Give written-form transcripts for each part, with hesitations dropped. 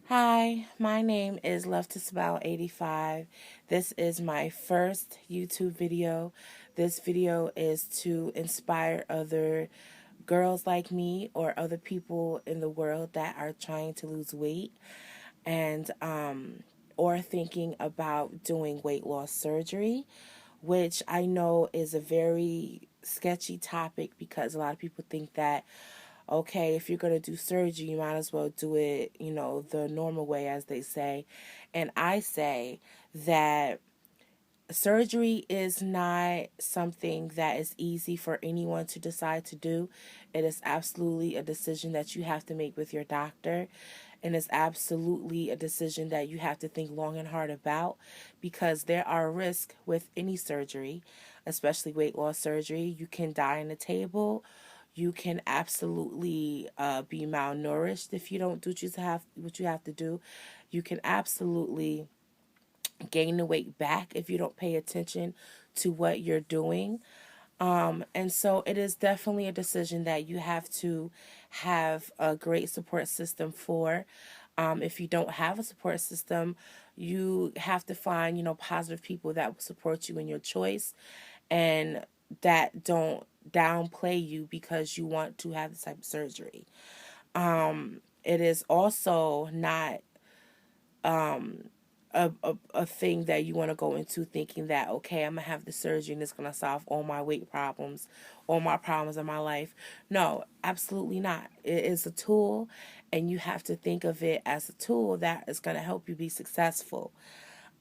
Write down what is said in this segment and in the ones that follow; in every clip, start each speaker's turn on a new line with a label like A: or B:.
A: Hi, my name is Love to Smile 85. This is my first YouTube video. This video is to inspire other girls like me or other people in the world that are trying to lose weight and or thinking about doing weight loss surgery, which I know is a very sketchy topic because a lot of people think that okay, if you're going to do surgery, you might as well do it, the normal way, as they say. And I say that surgery is not something that is easy for anyone to decide to do. It is absolutely a decision that you have to make with your doctor. And it's absolutely a decision that you have to think long and hard about because there are risks with any surgery, especially weight loss surgery. You can die on the table. You can absolutely be malnourished if you don't do what you have to do. You can absolutely gain the weight back if you don't pay attention to what you're doing. And so it is definitely a decision that you have to have a great support system for. If you don't have a support system, you have to find, positive people that will support you in your choice and that don't downplay you because you want to have this type of surgery. It is also not a thing that you want to go into thinking that, okay, I'm going to have the surgery and it's going to solve all my weight problems, all my problems in my life. No, absolutely not. It is a tool, and you have to think of it as a tool that is going to help you be successful.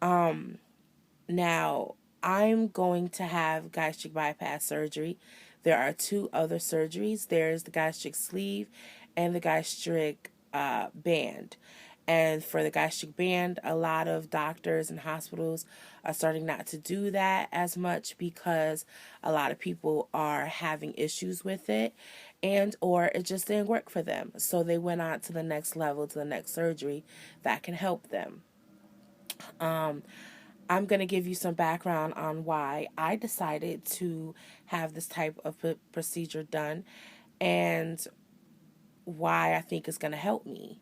A: Now, I'm going to have gastric bypass surgery. There are two other surgeries. There's the gastric sleeve and the gastric band. And for the gastric band, a lot of doctors and hospitals are starting not to do that as much because a lot of people are having issues with it and or it just didn't work for them. So they went on to the next level, to the next surgery that can help them. I'm going to give you some background on why I decided to have this type of procedure done and why I think it's going to help me.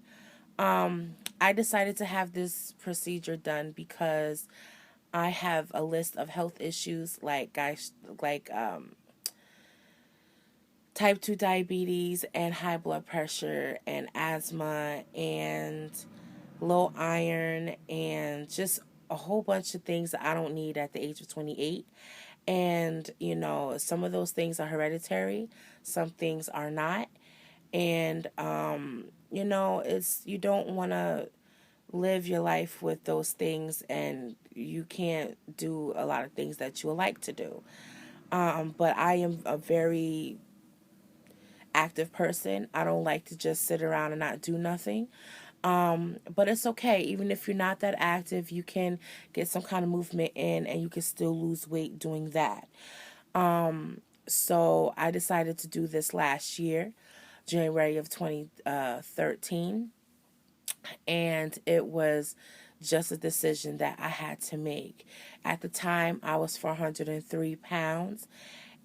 A: I decided to have this procedure done because I have a list of health issues like type 2 diabetes and high blood pressure and asthma and low iron and just a whole bunch of things that I don't need at the age of 28. And, some of those things are hereditary, some things are not. And, it's you don't want to live your life with those things and you can't do a lot of things that you would like to do. But I am a very active person. I don't like to just sit around and not do nothing. But it's okay. Even if you're not that active, you can get some kind of movement in and you can still lose weight doing that. So I decided to do this last year, January of 2013. And it was just a decision that I had to make. At the time, I was 403 pounds.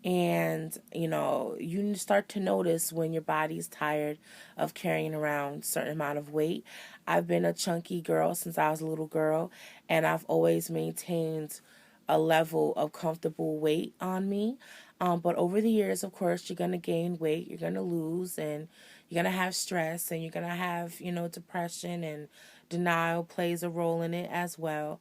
A: And, you start to notice when your body's tired of carrying around a certain amount of weight. I've been a chunky girl since I was a little girl, and I've always maintained a level of comfortable weight on me. But over the years, of course, you're going to gain weight, you're going to lose, and you're going to have stress, and you're going to have, depression, and denial plays a role in it as well.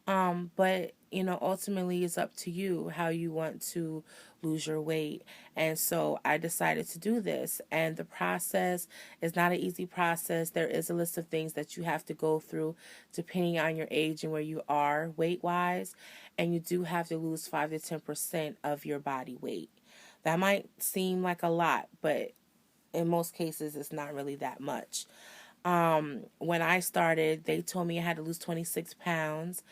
A: But, ultimately it's up to you how you want to lose your weight. And so I decided to do this. And the process is not an easy process. There is a list of things that you have to go through depending on your age and where you are weight wise. And you do have to lose 5 to 10% of your body weight. That might seem like a lot, but in most cases, it's not really that much. When I started, they told me I had to lose 26 pounds,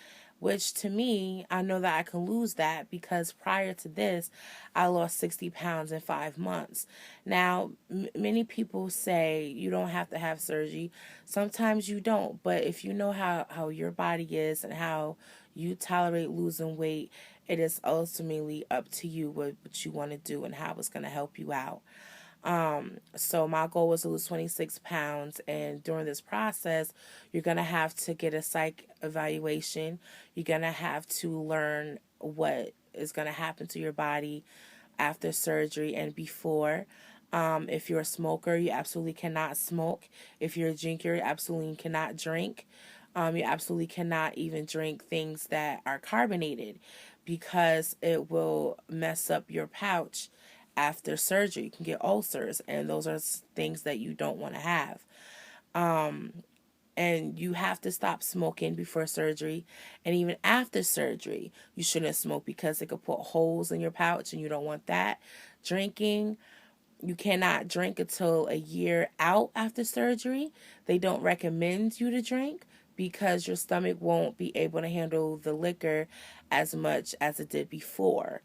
A: which to me, I know that I can lose that because prior to this, I lost 60 pounds in 5 months. Now, many people say you don't have to have surgery. Sometimes you don't, but if you know how your body is and how you tolerate losing weight, it is ultimately up to you what you want to do and how it's going to help you out. So my goal was to lose 26 pounds. And during this process, you're going to have to get a psych evaluation. You're going to have to learn what is going to happen to your body after surgery and before. If you're a smoker, you absolutely cannot smoke. If you're a drinker, you absolutely cannot drink. You absolutely cannot even drink things that are carbonated because it will mess up your pouch after surgery. You can get ulcers, and those are things that you don't want to have. And you have to stop smoking before surgery, and even after surgery you shouldn't smoke because it could put holes in your pouch and you don't want that. Drinking, you cannot drink until a year out after surgery. They don't recommend you to drink because your stomach won't be able to handle the liquor as much as it did before,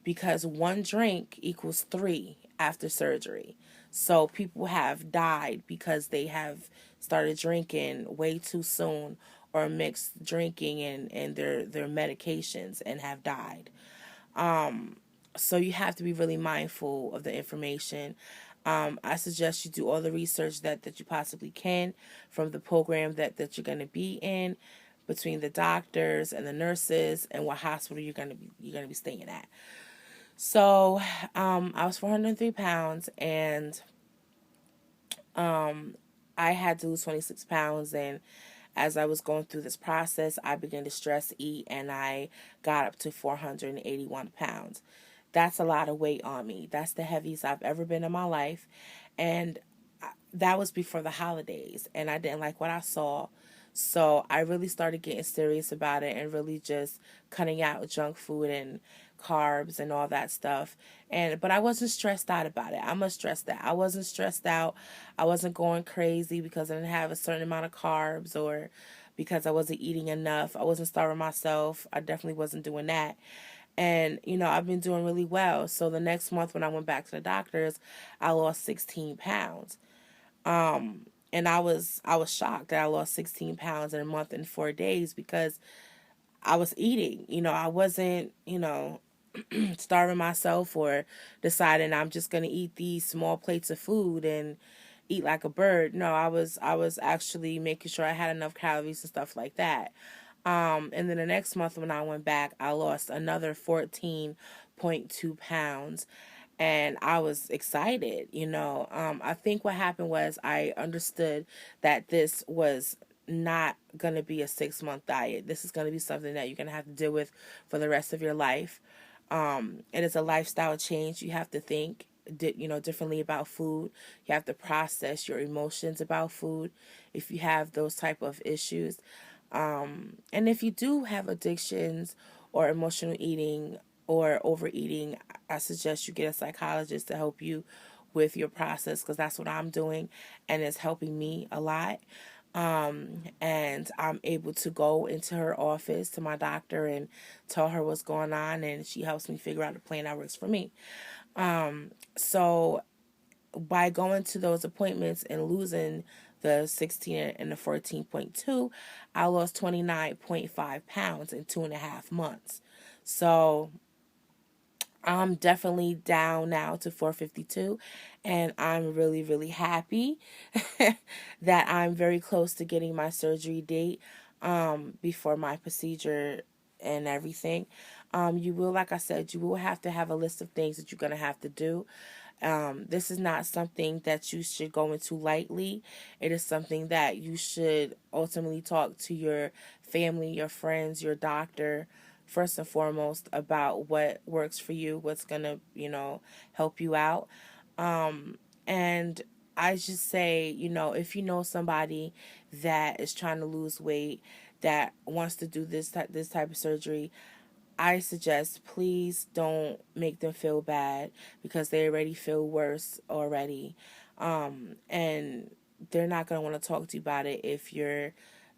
A: because one drink equals three after surgery. So people have died because they have started drinking way too soon or mixed drinking and their medications and have died. So you have to be really mindful of the information. I suggest you do all the research that you possibly can from the program that you're going to be in, between the doctors and the nurses and what hospital you're going to be staying at. So I was 403 pounds, and I had to lose 26 pounds. And as I was going through this process, I began to stress eat, and I got up to 481 pounds. That's a lot of weight on me. That's the heaviest I've ever been in my life. And that was before the holidays, and I didn't like what I saw. So I really started getting serious about it and really just cutting out junk food and carbs and all that stuff. But I wasn't stressed out about it. I must stress that. I wasn't stressed out. I wasn't going crazy because I didn't have a certain amount of carbs or because I wasn't eating enough. I wasn't starving myself. I definitely wasn't doing that. And, I've been doing really well. So the next month when I went back to the doctors, I lost 16 pounds. And I was shocked that I lost 16 pounds in a month and 4 days because I was eating. I wasn't, starving myself or deciding I'm just going to eat these small plates of food and eat like a bird. No, I was actually making sure I had enough calories and stuff like that. And then the next month when I went back, I lost another 14.2 pounds. And I was excited. I think what happened was I understood that this was not going to be a 6 month diet. This is going to be something that you're going to have to deal with for the rest of your life. It is a lifestyle change. You have to think, differently about food. You have to process your emotions about food if you have those type of issues. And if you do have addictions or emotional eating or overeating, I suggest you get a psychologist to help you with your process, because that's what I'm doing and it's helping me a lot. And I'm able to go into her office, to my doctor, and tell her what's going on, and she helps me figure out a plan that works for me. So by going to those appointments and losing the 16 and the 14.2, I lost 29.5 pounds in 2.5 months. So I'm definitely down now to 452, and I'm really, really happy that I'm very close to getting my surgery date before my procedure and everything. You will, like I said, you will have to have a list of things that you're going to have to do. This is not something that you should go into lightly. It is something that you should ultimately talk to your family, your friends, your doctor, first and foremost, about what works for you, what's going to, help you out. And I just say, if you know somebody that is trying to lose weight, that wants to do this type of surgery, I suggest please don't make them feel bad, because they already feel worse already. And they're not going to want to talk to you about it if you're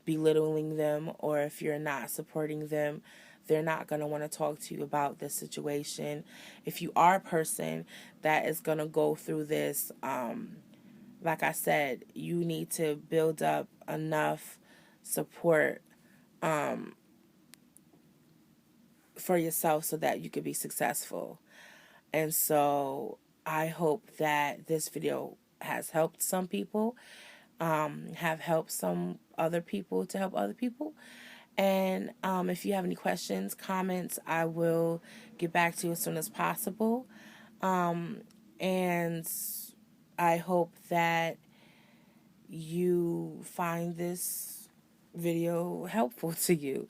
A: belittling them or if you're not supporting them. They're not going to want to talk to you about this situation. If you are a person that is going to go through this, like I said, you need to build up enough support for yourself so that you could be successful. And so I hope that this video has helped some people, have helped some other people to help other people. And if you have any questions, comments, I will get back to you as soon as possible. And I hope that you find this video helpful to you.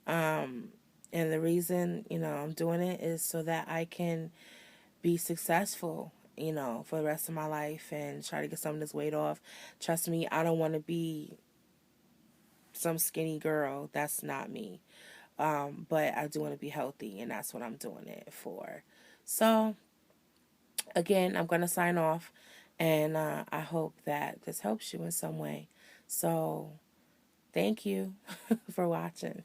A: And the reason, I'm doing it is so that I can be successful, for the rest of my life and try to get some of this weight off. Trust me, I don't want to be some skinny girl. That's not me. But I do want to be healthy, and that's what I'm doing it for. So, again, I'm going to sign off, and I hope that this helps you in some way. So, thank you for watching.